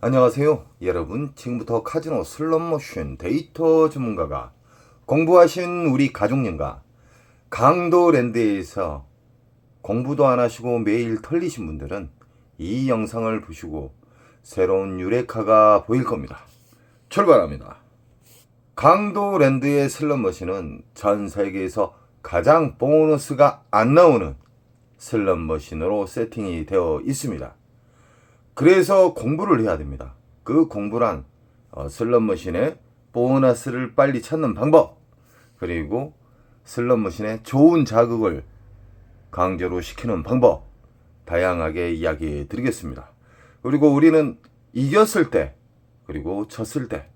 안녕하세요 여러분. 지금부터 카지노 슬롯머신 데이터 전문가가 공부하신 우리 가족님과 강도랜드에서 공부도 안 하시고 매일 털리신 분들은 이 영상을 보시고 새로운 유레카가 보일 겁니다. 출발합니다. 강도랜드의 슬롯머신은 전 세계에서 가장 보너스가 안 나오는 슬롯머신으로 세팅이 되어 있습니다. 그래서 공부를 해야 됩니다. 그 공부란 슬롯머신의 보너스를 빨리 찾는 방법, 그리고 슬롯머신의 좋은 자극을 강제로 시키는 방법, 다양하게 이야기해 드리겠습니다. 그리고 우리는 이겼을 때 그리고 졌을 때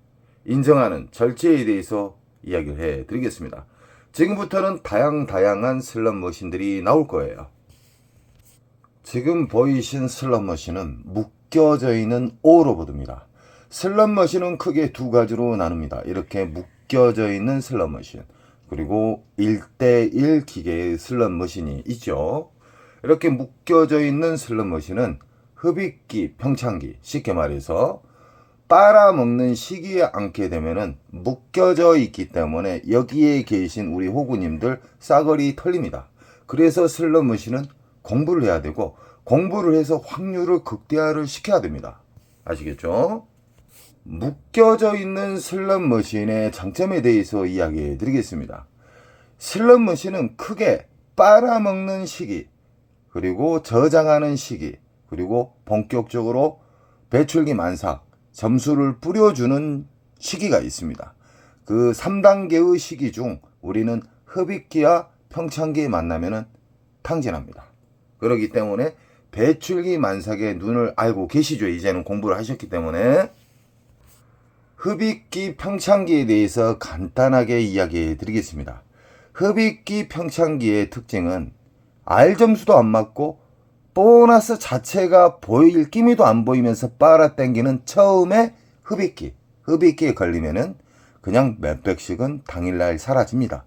인정하는 절제에 대해서 이야기를 해 드리겠습니다. 지금부터는 다양한 슬롯머신들이 나올 거예요. 지금 보이신 슬롯머신은 묶여져 있는 오로보드입니다. 슬롯머신은 크게 두 가지로 나눕니다. 이렇게 묶여져 있는 슬롯머신, 그리고 1대1 기계의 슬롯머신이 있죠. 이렇게 묶여져 있는 슬롯머신은 흡입기, 평창기, 쉽게 말해서 빨아먹는 시기에 앉게 되면은 묶여져 있기 때문에 여기에 계신 우리 호구님들 싸그리 털립니다. 그래서 슬롯머신은 공부를 해야 되고, 공부를 해서 확률을 극대화를 시켜야 됩니다. 아시겠죠? 묶여져 있는 슬롯머신의 장점에 대해서 이야기해 드리겠습니다. 슬롯머신은 크게 빨아먹는 시기, 그리고 저장하는 시기, 그리고 본격적으로 배출기 만삭, 점수를 뿌려주는 시기가 있습니다. 그 3단계의 시기 중 우리는 흡입기와 평창기에 만나면은 탕진합니다. 그렇기 때문에 배출기 만삭의 눈을 알고 계시죠. 이제는 공부를 하셨기 때문에. 흡입기, 평창기에 대해서 간단하게 이야기해 드리겠습니다. 흡입기, 평창기의 특징은 R점수도 안 맞고 보너스 자체가 보일 기미도 안 보이면서 빨아당기는 처음에 흡입기에 걸리면은 그냥 몇백씩은 당일날 사라집니다.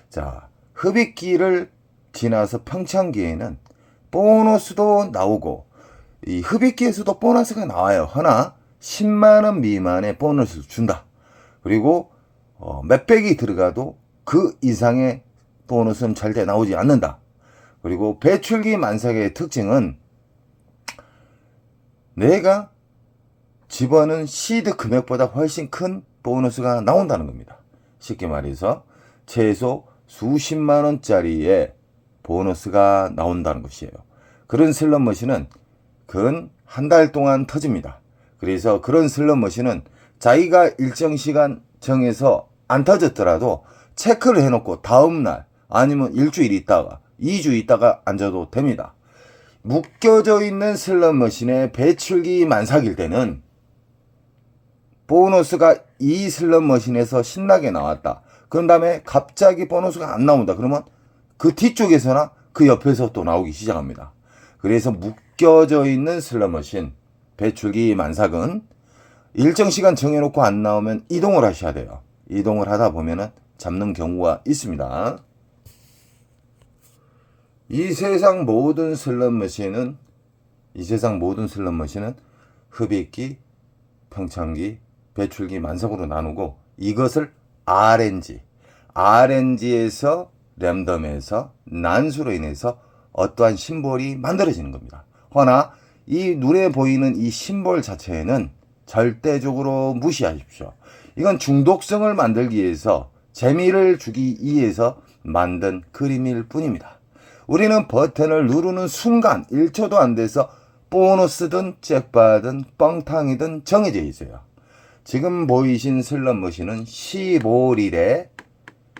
자, 흡입기를 지나서 평창기에는 보너스도 나오고 이 흡입기에서도 보너스가 나와요. 하나 10만원 미만의 보너스를 준다. 그리고 몇백이 들어가도 그 이상의 보너스는 절대 나오지 않는다. 그리고 배출기 만삭의 특징은 내가 집어넣은 시드 금액보다 훨씬 큰 보너스가 나온다는 겁니다. 쉽게 말해서 최소 수십만원짜리의 보너스가 나온다는 것이에요. 그런 슬롯머신은 근 한 달 동안 터집니다. 그래서 그런 슬롯머신은 자기가 일정 시간 정해서 안 터졌더라도 체크를 해놓고 다음날 아니면 일주일 있다가 2주 있다가 앉아도 됩니다. 묶여져 있는 슬롯머신의 배출기 만삭일 때는 보너스가 이 슬롯머신에서 신나게 나왔다. 그런 다음에 갑자기 보너스가 안 나온다. 그러면 그 뒤쪽에서나 그 옆에서 또 나오기 시작합니다. 그래서 묶여져 있는 슬롯머신 배출기 만삭은 일정 시간 정해놓고 안 나오면 이동을 하셔야 돼요. 이동을 하다 보면은 잡는 경우가 있습니다. 이 세상 모든 슬롯머신은 흡입기, 평창기, 배출기 만삭으로 나누고, 이것을 RNG에서 랜덤에서 난수로 인해서 어떠한 심볼이 만들어지는 겁니다. 허나 이 눈에 보이는 이 심볼 자체는 절대적으로 무시하십시오. 이건 중독성을 만들기 위해서, 재미를 주기 위해서 만든 그림일 뿐입니다. 우리는 버튼을 누르는 순간 1초도 안 돼서 보너스든 잭팟든 뻥탕이든 정해져 있어요. 지금 보이신 슬롯머신은 15릴에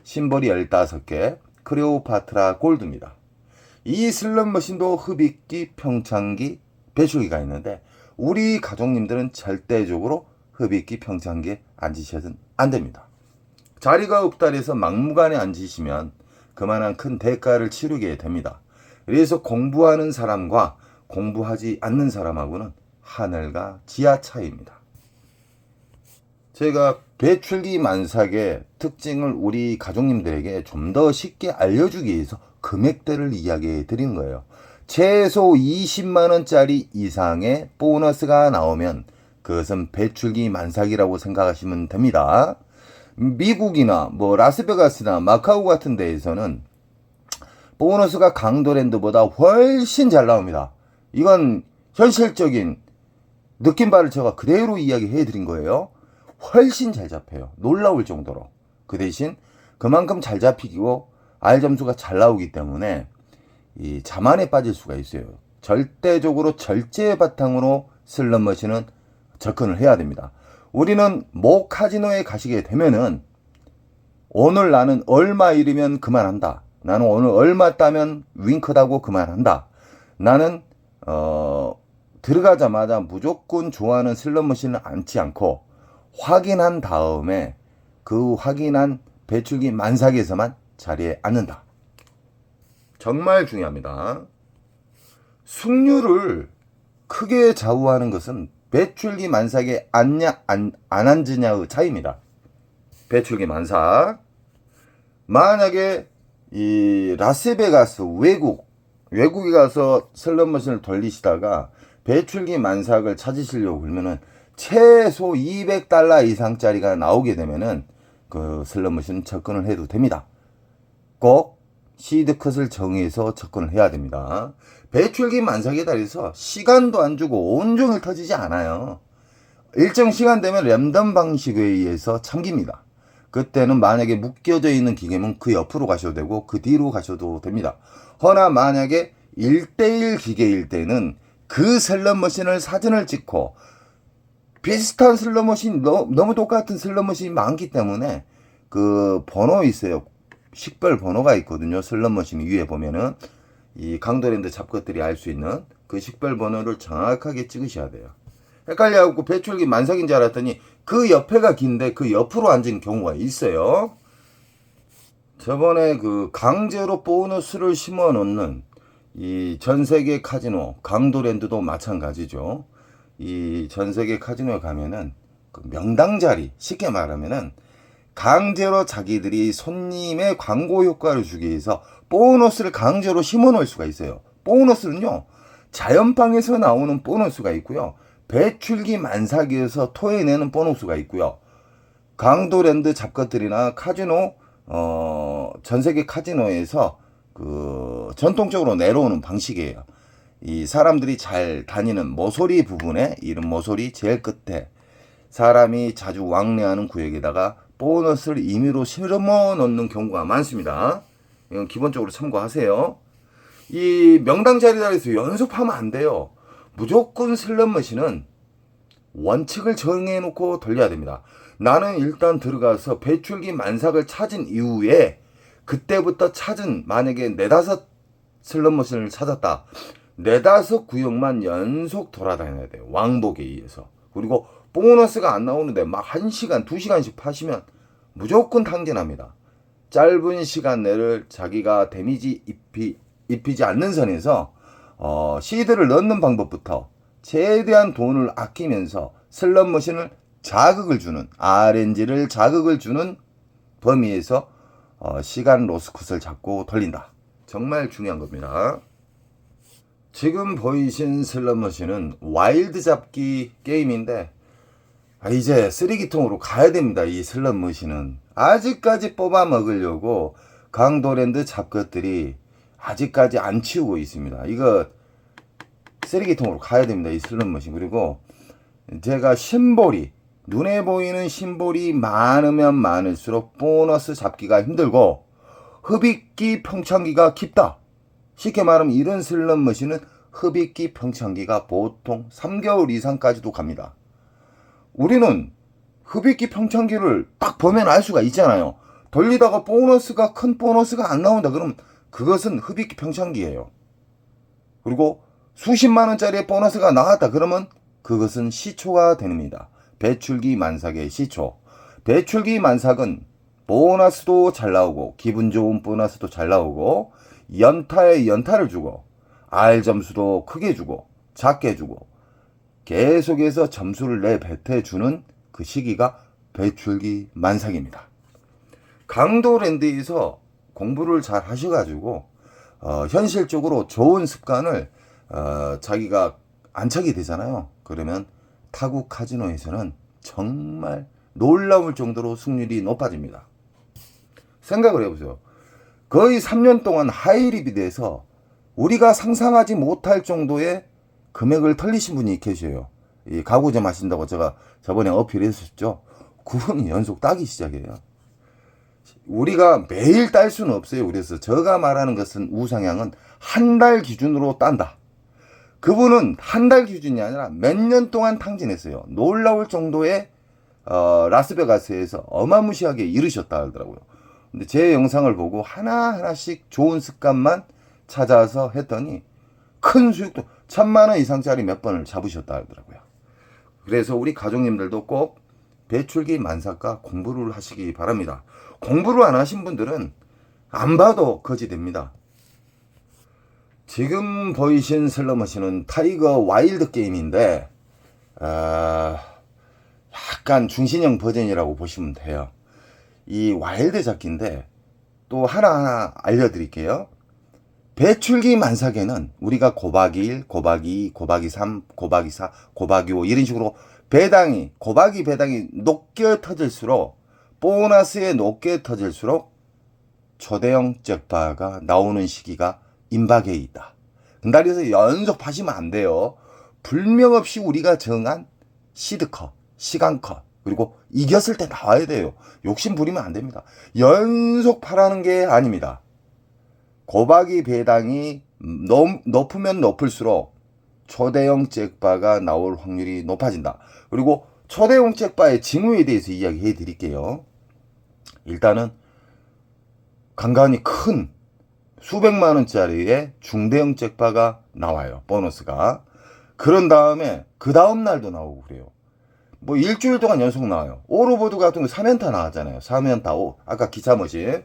심볼이 15개, 클레오파트라 골드입니다. 이 슬롯머신도 흡입기, 평창기, 배출기가 있는데 우리 가족님들은 절대적으로 흡입기, 평창기에 앉으셔서는 안 됩니다. 자리가 없다 해서 막무가내 앉으시면 그만한 큰 대가를 치르게 됩니다. 그래서 공부하는 사람과 공부하지 않는 사람하고는 하늘과 지하 차이입니다. 제가 배출기 만삭의 특징을 우리 가족님들에게 좀 더 쉽게 알려주기 위해서 금액대를 이야기해 드린 거예요. 최소 20만원짜리 이상의 보너스가 나오면 그것은 배출기 만삭이라고 생각하시면 됩니다. 미국이나 뭐 라스베가스나 마카오 같은 데에서는 보너스가 강도랜드보다 훨씬 잘 나옵니다. 이건 현실적인 느낌바를 제가 그대로 이야기해 드린 거예요. 훨씬 잘 잡혀요. 놀라울 정도로. 그 대신 그만큼 잘 잡히고 R 점수가 잘 나오기 때문에 이 자만에 빠질 수가 있어요. 절대적으로 절제 바탕으로 슬롯머신은 접근을 해야 됩니다. 우리는 모 카지노에 가시게 되면은 오늘 나는 얼마 잃으면 그만한다. 나는 오늘 얼마 따면 윙크다고 그만한다. 나는 들어가자마자 무조건 좋아하는 슬롯머신을 앉지 않고 확인한 다음에 그 확인한 배출기 만삭에서만 자리에 앉는다. 정말 중요합니다. 승률을 크게 좌우하는 것은 배출기 만삭에 앉냐 안 앉으냐의 차이입니다. 배출기 만삭. 만약에 이 라스베가스 외국에 가서 슬롯머신을 돌리시다가 배출기 만삭을 찾으시려고 그러면은 최소 $200 이상짜리가 나오게 되면은 그 슬롯머신 접근을 해도 됩니다. 꼭 시드 컷을 정해서 접근을 해야 됩니다. 배출기 만삭에 달해서 시간도 안 주고 온종일 터지지 않아요. 일정 시간 되면 랜덤 방식에 의해서 참깁니다. 그때는 만약에 묶여져 있는 기계면 그 옆으로 가셔도 되고 그 뒤로 가셔도 됩니다. 허나 만약에 1대1 기계일 때는 그 슬롯머신을 사진을 찍고 비슷한 슬롯머신 너무 똑같은 슬롯머신이 많기 때문에 그 번호 있어요. 식별 번호가 있거든요. 슬롯머신 위에 보면은 이 강도랜드 잡것들이 알 수 있는 그 식별 번호를 정확하게 찍으셔야 돼요. 헷갈려갖고 배출기 만삭인 줄 알았더니 그 옆에가 긴데 그 옆으로 앉은 경우가 있어요. 저번에 그 강제로 보너스를 심어 놓는 이 전세계 카지노 강도랜드도 마찬가지죠. 이 전세계 카지노에 가면은 그 명당 자리, 쉽게 말하면은 강제로 자기들이 손님의 광고 효과를 주기 위해서 보너스를 강제로 심어 놓을 수가 있어요. 보너스는요, 자연방에서 나오는 보너스가 있고요, 배출기 만삭에서 토해내는 보너스가 있고요, 강도랜드 잡것들이나 카지노, 전세계 카지노에서 그 전통적으로 내려오는 방식이에요. 이 사람들이 잘 다니는 모서리 부분에, 이런 모서리 제일 끝에 사람이 자주 왕래하는 구역에다가 보너스를 임의로 실어 넣는 경우가 많습니다. 이건 기본적으로 참고하세요. 이 명당 자리에서 연습하면 안 돼요. 무조건 슬롯머신은 원칙을 정해놓고 돌려야 됩니다. 나는 일단 들어가서 배출기 만삭을 찾은 이후에 그때부터 찾은, 만약에 4-5 슬롯머신을 찾았다. 4-5 구역만 연속 돌아다녀야 돼요. 왕복에 의해서. 그리고 보너스가 안 나오는데 막 1시간, 2시간씩 파시면 무조건 탕진합니다. 짧은 시간 내를 자기가 데미지 입히지 않는 선에서 시드를 넣는 방법부터 최대한 돈을 아끼면서 슬롯머신을 자극을 주는, RNG를 자극을 주는 범위에서 시간 로스컷을 잡고 돌린다. 정말 중요한 겁니다. 지금 보이신 슬롯머신은 와일드 잡기 게임인데 이제 쓰레기통으로 가야 됩니다. 이 슬롯머신은 아직까지 뽑아 먹으려고 강도랜드 잡것들이 아직까지 안 치우고 있습니다. 이거 쓰레기통으로 가야 됩니다. 이 슬롯머신. 그리고 제가 심볼이, 눈에 보이는 심볼이 많으면 많을수록 보너스 잡기가 힘들고 흡입기 평창기가 깊다. 쉽게 말하면 이런 슬롯머신은 흡입기 평창기가 보통 3개월 이상까지도 갑니다. 우리는 흡입기 평창기를 딱 보면 알 수가 있잖아요. 돌리다가 보너스가, 큰 보너스가 안 나온다 그러면 그것은 흡입기 평창기예요. 그리고 수십만 원짜리의 보너스가 나왔다 그러면 그것은 시초가 됩니다. 배출기 만삭의 시초. 배출기 만삭은 보너스도 잘 나오고 기분 좋은 보너스도 잘 나오고 연타에 연타를 주고 R 점수도 크게 주고 작게 주고 계속해서 점수를 내뱉어주는 그 시기가 배출기 만삭입니다. 강도랜드에서 공부를 잘 하셔가지고 현실적으로 좋은 습관을 자기가 안착이 되잖아요. 그러면 타국 카지노에서는 정말 놀라울 정도로 승률이 높아집니다. 생각을 해보세요. 거의 3년 동안 하이리비드에서 우리가 상상하지 못할 정도의 금액을 털리신 분이 계셔요. 이 가구점 하신다고 제가 저번에 어필했었죠. 9분이 연속 따기 시작해요. 우리가 매일 딸 수는 없어요. 그래서 제가 말하는 것은 우상향은 한 달 기준으로 딴다. 그분은 한 달 기준이 아니라 몇 년 동안 탕진했어요. 놀라울 정도의 라스베가스에서 어마무시하게 이르셨다 하더라고요. 근데 제 영상을 보고 하나하나씩 좋은 습관만 찾아서 했더니 큰 수익도 1000만원 이상짜리 몇 번을 잡으셨다 하더라고요. 그래서 우리 가족님들도 꼭 배출기 만삭과 공부를 하시기 바랍니다. 공부를 안 하신 분들은 안 봐도 거지 됩니다. 지금 보이신 슬롯머신은 타이거 와일드 게임인데 약간 중신형 버전이라고 보시면 돼요. 이 와일드 잡기인데 또 하나하나 알려드릴게요. 배출기 만삭에는 우리가 곱하기 1, 곱하기 2, 곱하기 3, 곱하기 4, 곱하기 5 이런 식으로 배당이 곱하기 배당이 높게 터질수록 보너스에 높게 터질수록 초대형 잭팟가 나오는 시기가 임박해 있다. 그래서 연속 파시면 안 돼요. 불명 없이 우리가 정한 시드컷, 시간컷 그리고 이겼을 때 나와야 돼요. 욕심 부리면 안 됩니다. 연속 파라는 게 아닙니다. 곱하기 배당이 높으면 높을수록 초대형 잭팟가 나올 확률이 높아진다. 그리고 초대형 잭팟의 징후에 대해서 이야기해 드릴게요. 일단은 간간히 큰 수백만 원짜리의 중대형 잭팟가 나와요. 보너스가. 그런 다음에 그 다음 날도 나오고 그래요. 뭐 일주일 동안 연속 나와요. 오로보드 같은 거 3연타 나왔잖아요. 3연타 아까 기차 머신.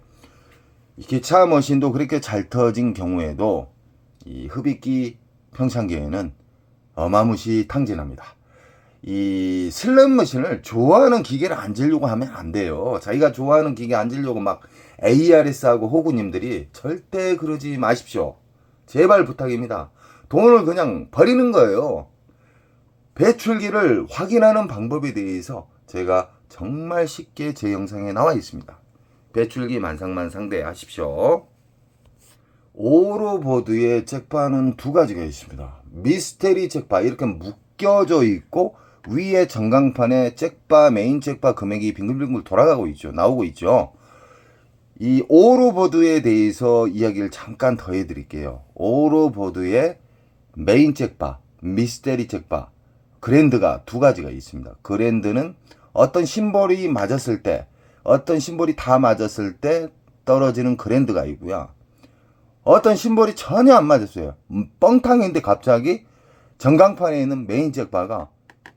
이 기차 머신도 그렇게 잘 터진 경우에도 이 흡입기 평창기에는 어마무시 탕진합니다. 이 슬롯 머신을 좋아하는 기계를 앉으려고 하면 안 돼요. 자기가 좋아하는 기계 앉으려고 막 ARS하고 호구님들이 절대 그러지 마십시오. 제발 부탁입니다. 돈을 그냥 버리는 거예요. 배출기를 확인하는 방법에 대해서 제가 정말 쉽게 제 영상에 나와 있습니다. 배출기 만삭만 상대하십시오. 오로보드의 잭팟은 두 가지가 있습니다. 미스테리 잭팟 이렇게 묶여져 있고 위에 전광판에 잭팟 메인 잭팟 금액이 빙글빙글 돌아가고 있죠. 나오고 있죠. 이 오로보드에 대해서 이야기를 잠깐 더 해드릴게요. 오로보드의 메인 잭팟, 미스테리 잭팟, 그랜드가 두 가지가 있습니다. 그랜드는 어떤 심볼이 맞았을 때, 어떤 심볼이 다 맞았을 때 떨어지는 그랜드가 있고요. 어떤 심볼이 전혀 안 맞았어요. 뻥탕인데 갑자기 전광판에 있는 메인 잭팟가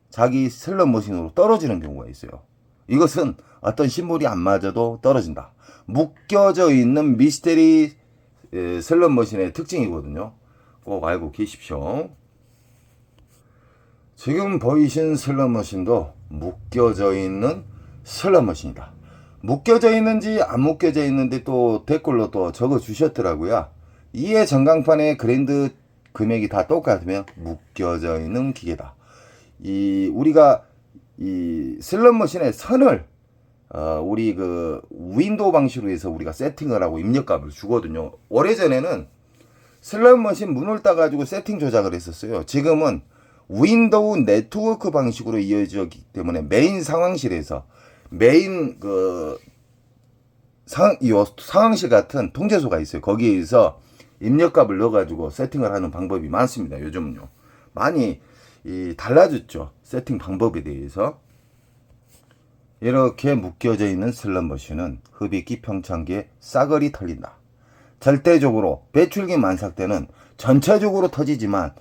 자기 슬롯 머신으로 떨어지는 경우가 있어요. 이것은 어떤 심볼이 안 맞아도 떨어진다. 묶여져 있는 미스테리 슬롯 머신의 특징이거든요. 꼭 알고 계십시오. 지금 보이신 슬롯 머신도 묶여져 있는 슬롯 머신이다. 묶여져 있는지 안 묶여져 있는지 또 댓글로 또 적어 주셨더라고요. 이에 전광판의 그랜드 금액이 다 똑같으면 묶여져 있는 기계다. 우리가 이 슬롯 머신의 선을 우리 그 윈도우 방식으로 해서 우리가 세팅을 하고 입력값을 주거든요. 오래전에는 슬롯 머신 문을 따가지고 세팅 조작을 했었어요. 지금은 윈도우 네트워크 방식으로 이어지기 때문에 메인 상황실에서 메인 상황실 같은 통제소가 있어요. 거기에서 입력값을 넣어가지고 세팅을 하는 방법이 많습니다. 요즘은요. 많이 달라졌죠. 세팅 방법에 대해서. 이렇게 묶여져 있는 슬롯 머신은 흡입기 평창기에 싸그리 털린다. 절대적으로 배출기 만삭 때는 전체적으로 터지지만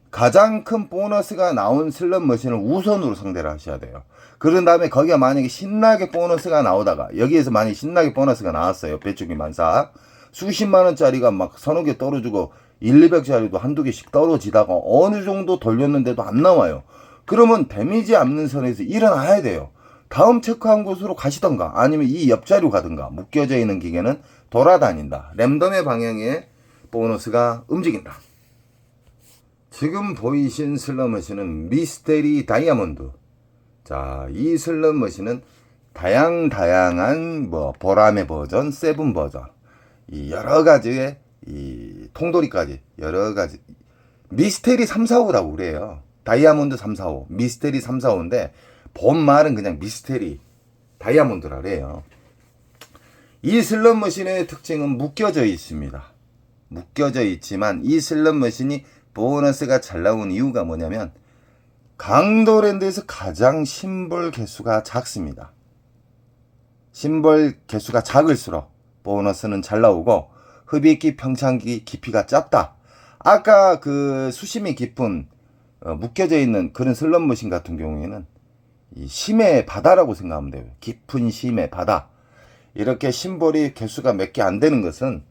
가장 큰 보너스가 나온 슬롯 머신을 우선으로 상대를 하셔야 돼요. 그런 다음에 거기가 만약에 신나게 보너스가 나오다가 여기에서 만약에 신나게 보너스가 나왔어요. 배출기 만삭. 수십만 원짜리가 막 서너 개 떨어지고 200짜리도 한두 개씩 떨어지다가 어느 정도 돌렸는데도 안 나와요. 그러면 데미지 않는 선에서 일어나야 돼요. 다음 체크한 곳으로 가시던가 아니면 이 옆자리로 가든가. 묶여져 있는 기계는 돌아다닌다. 랜덤의 방향에 보너스가 움직인다. 지금 보이신 슬롯머신은 미스테리 다이아몬드. 자, 이 슬롯머신은 다양한 뭐 보라매 버전, 세븐 버전, 이 여러 가지의 이 통돌이까지 여러 가지 미스테리 3, 4, 5라고 그래요. 다이아몬드 3, 4, 5, 미스테리 3, 4, 5인데 본 말은 그냥 미스테리 다이아몬드라 그래요. 이 슬롯머신의 특징은 묶여져 있습니다. 묶여져 있지만 이 슬롯머신이 보너스가 잘 나온 이유가 뭐냐면 강도랜드에서 가장 심볼 개수가 작습니다. 심볼 개수가 작을수록 보너스는 잘 나오고 흡입기 평창기 깊이가 짧다. 아까 그 수심이 깊은 묶여져 있는 그런 슬롯머신 같은 경우에는 이 심의 바다라고 생각하면 돼요. 깊은 심의 바다. 이렇게 심볼이 개수가 몇 개 안 되는 것은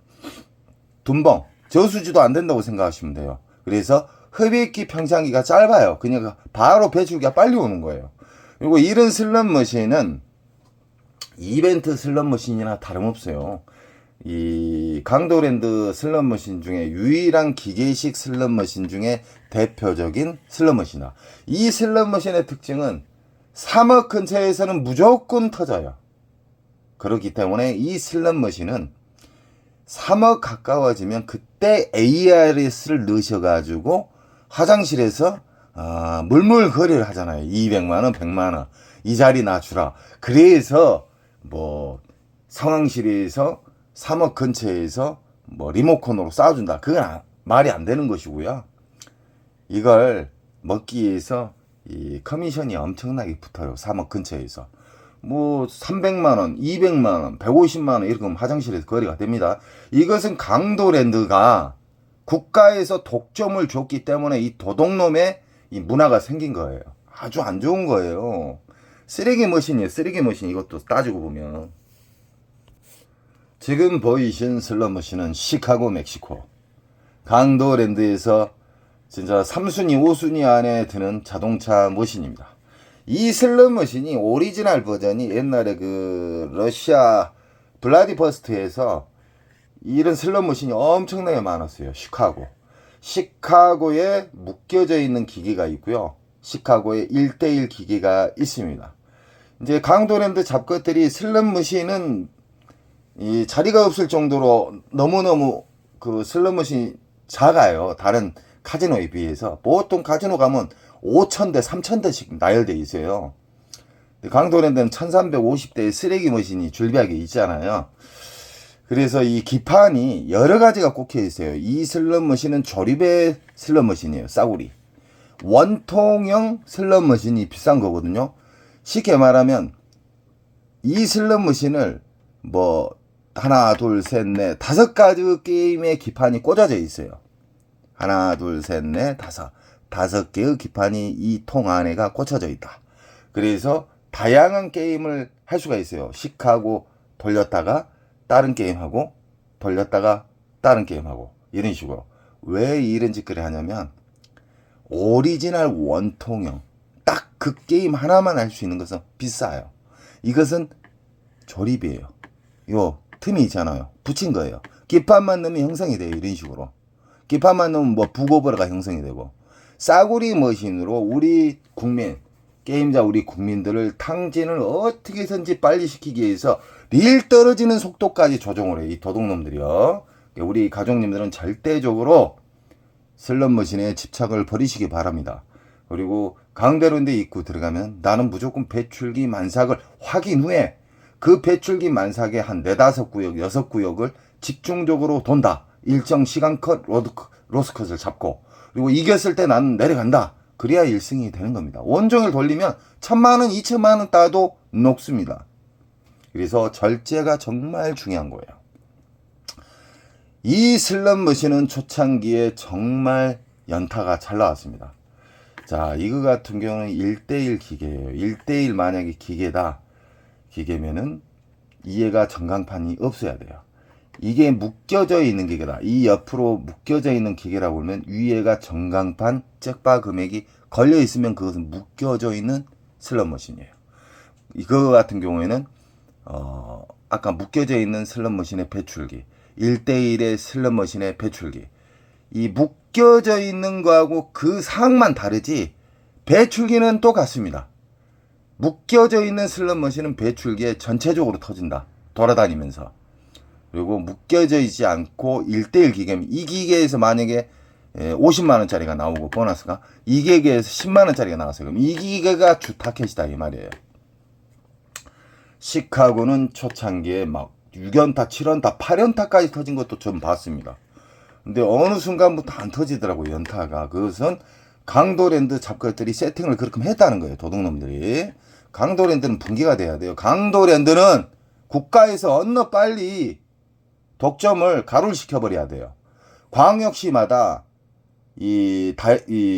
둔벙, 저수지도 안 된다고 생각하시면 돼요. 그래서 흡입기 평창기가 짧아요. 그냥 바로 배출기가 빨리 오는 거예요. 그리고 이런 슬롯머신은 이벤트 슬롯머신이나 다름없어요. 이 강도랜드 슬롯머신 중에 유일한 기계식 슬롯머신 중에 대표적인 슬롯머신이다. 이 슬롯머신의 특징은 3억 근처에서는 무조건 터져요. 그렇기 때문에 이 슬롯머신은 3억 가까워지면 그때 ARS를 넣으셔가지고 화장실에서 물물거리를 하잖아요. 200만원, 100만원. 이 자리 놔주라. 그래서 뭐 상황실에서 3억 근처에서 뭐 리모컨으로 쏴준다. 그건 말이 안 되는 것이고요. 이걸 먹기 위해서 이 커미션이 엄청나게 붙어요. 3억 근처에서. 뭐 300만원, 200만원, 150만원 이렇게 하면 화장실에서 거래가 됩니다. 이것은 강도랜드가 국가에서 독점을 줬기 때문에 이 도둑놈의 이 문화가 생긴 거예요. 아주 안 좋은 거예요. 쓰레기 머신이에요. 쓰레기 머신. 이것도 따지고 보면 지금 보이신 슬롯머신은 시카고 멕시코 강도랜드에서 진짜 3순위 5순위 안에 드는 자동차 머신입니다. 이 슬롯머신이 오리지널 버전이 옛날에 그 러시아 블라디버스트에서 이런 슬롯머신이 엄청나게 많았어요. 시카고에 묶여져 있는 기계가 있고요. 시카고에 1대1 기계가 있습니다. 이제 강도랜드 잡것들이 슬롯머신은 이 자리가 없을 정도로 너무너무 그 슬롯머신이 작아요. 다른 카지노에 비해서. 보통 카지노 가면 5,000대, 3,000대씩 나열되어 있어요. 강도랜드는 1,350대의 쓰레기 머신이 줄비하게 있잖아요. 그래서 이 기판이 여러 가지가 꽂혀 있어요. 이 슬롯머신은 조립의 슬롯머신이에요. 싸구리. 원통형 슬롯머신이 비싼 거거든요. 쉽게 말하면 이 슬롯머신을 뭐 하나, 둘, 셋, 넷, 5가지 게임의 기판이 꽂아져 있어요. 하나, 둘, 셋, 넷, 5개의 기판이 이 통 안에가 꽂혀져 있다. 그래서 다양한 게임을 할 수가 있어요. 시카고 돌렸다가 다른 게임하고 돌렸다가 다른 게임하고 이런 식으로. 왜 이런 짓거리 하냐면 오리지널 원통형 딱 그 게임 하나만 할 수 있는 것은 비싸요. 이것은 조립이에요. 요 틈이 있잖아요. 붙인 거예요. 기판만 넣으면 형성이 돼요. 이런 식으로. 기판만 넣으면 뭐 북오버가 형성이 되고. 싸구리 머신으로 우리 국민, 게임자 우리 국민들을 탕진을 어떻게든지 빨리 시키기 위해서 릴 떨어지는 속도까지 조정을 해요. 이 도둑놈들이요. 우리 가족님들은 절대적으로 슬롯머신에 집착을 버리시기 바랍니다. 그리고 강대로인데 입구 들어가면 나는 무조건 배출기 만삭을 확인 후에 그 배출기 만삭의 한 4, 5구역, 6구역을 집중적으로 돈다. 일정 시간컷 로스컷을 잡고 그리고 이겼을 때 나는 내려간다. 그래야 1승이 되는 겁니다. 원종을 돌리면 1,000만원, 2,000만원 따도 녹습니다. 그래서 절제가 정말 중요한 거예요. 이 슬롯머신은 초창기에 정말 연타가 잘 나왔습니다. 자, 이거 같은 경우는 1대1 기계예요. 1대1 만약에 기계면은 이해가 전광판이 없어야 돼요. 이게 묶여져 있는 기계다. 이 옆으로 묶여져 있는 기계라고 하면 위에가 전광판 잭바 금액이 걸려 있으면 그것은 묶여져 있는 슬롯머신이에요. 이거 같은 경우에는 아까 묶여져 있는 슬롯머신의 배출기, 1대1의 슬롯머신의 배출기, 이 묶여져 있는 거하고 그 사항만 다르지 배출기는 똑같습니다. 묶여져 있는 슬롯머신은 배출기에 전체적으로 터진다. 돌아다니면서. 그리고 묶여져 있지 않고 1대1 기계면 이 기계에서 만약에 50만원짜리가 나오고 보너스가 이 기계에서 10만원짜리가 나왔어요. 그럼 이 기계가 주 타켓이다 이 말이에요. 시카고는 초창기에 막 6연타, 7연타, 8연타까지 터진 것도 좀 봤습니다. 근데 어느 순간부터 안 터지더라고요, 연타가. 그것은 강도랜드 잡것들이 세팅을 그렇게 했다는 거예요, 도둑놈들이. 강도랜드는 분기가 돼야 돼요. 강도랜드는 국가에서 얼른 빨리 독점을 가루를 시켜버려야 돼요. 광역시마다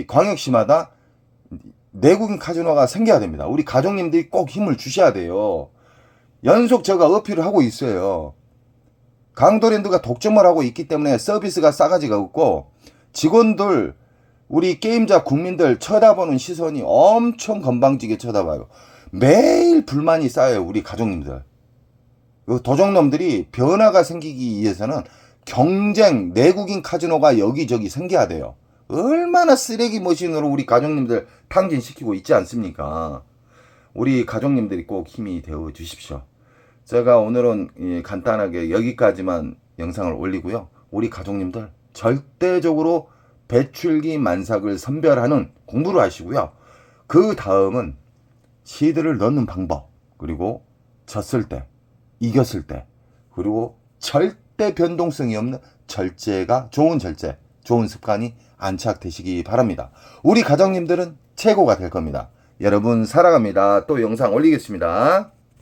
광역시마다 내국인 카지노가 생겨야 됩니다. 우리 가족님들이 꼭 힘을 주셔야 돼요. 연속 제가 어필을 하고 있어요. 강도랜드가 독점을 하고 있기 때문에 서비스가 싸가지가 없고 직원들 우리 게임자 국민들 쳐다보는 시선이 엄청 건방지게 쳐다봐요. 매일 불만이 쌓여요. 우리 가족님들. 도적놈들이 변화가 생기기 위해서는 경쟁 내국인 카지노가 여기저기 생겨야 돼요. 얼마나 쓰레기 머신으로 우리 가족님들 탕진시키고 있지 않습니까? 우리 가족님들이 꼭 힘이 되어 주십시오. 제가 오늘은 간단하게 여기까지만 영상을 올리고요. 우리 가족님들 절대적으로 배출기 만삭을 선별하는 공부를 하시고요. 그 다음은 시드를 넣는 방법, 그리고 졌을 때, 이겼을 때, 그리고 절대 변동성이 없는 절제가 좋은 절제, 좋은 습관이 안착되시기 바랍니다. 우리 가족님들은 최고가 될 겁니다. 여러분 사랑합니다. 또 영상 올리겠습니다.